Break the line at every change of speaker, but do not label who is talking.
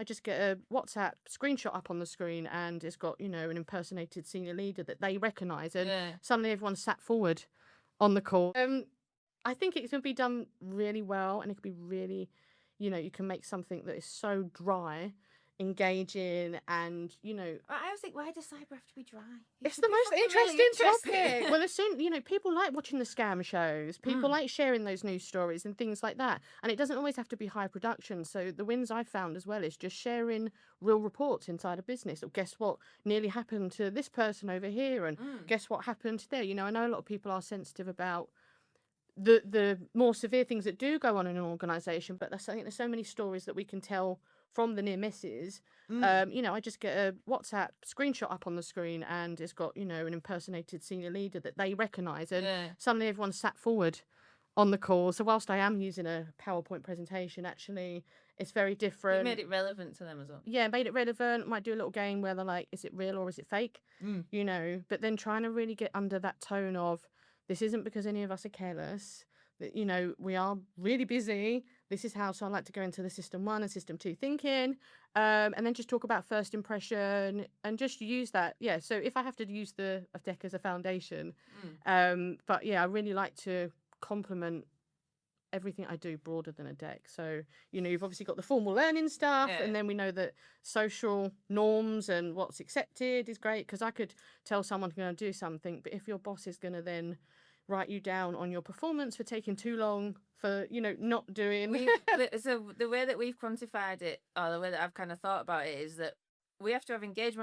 I just get a WhatsApp screenshot up on the screen and it's got, an impersonated senior leader that they recognise, and
Yeah.
suddenly everyone's sat forward on the call. I think it can be done really well, and it can be really, you can make something that is so dry, engaging, and
I always think, why does cyber have to be dry? It
it's
should
the
be
most
fucking really
interesting topic.
interesting.
Well, as soon, people like watching the scam shows. People
Mm.
like sharing those news stories and things like that. And it doesn't always have to be high production. So the wins I've found as well is just sharing real reports inside a business. Or guess what nearly happened to this person over here, and
Mm.
guess what happened there. I know a lot of people are sensitive about the more severe things that do go on in an organisation, but I think there's so many stories that we can tell from the near misses.
Mm.
I just get a WhatsApp screenshot up on the screen and it's got, an impersonated senior leader that they recognise, and
Yeah.
suddenly everyone's sat forward on the call. So whilst I am using a PowerPoint presentation, actually it's very
It
different.
made it relevant to them as well.
Yeah, made it relevant. Might do a little game where they're like, is it real or is it fake?
Mm.
But then trying to really get under that tone of, this isn't because any of us are careless, that, we are really busy. This is how, so I like to go into the system 1 and system 2 thinking, and then just talk about first impression and just use that. Yeah, so if I have to use the of deck as a foundation, but yeah, I really like to complement everything I do broader than a deck. So, you've obviously got the formal learning stuff,
Yeah.
and then we know that social norms and what's accepted is great, because I could tell someone going to do something, but if your boss is going to then write you down on your performance for taking too long, for, not doing.
So the way that we've quantified it, or the way that I've kind of thought about it, is that we have to have engagement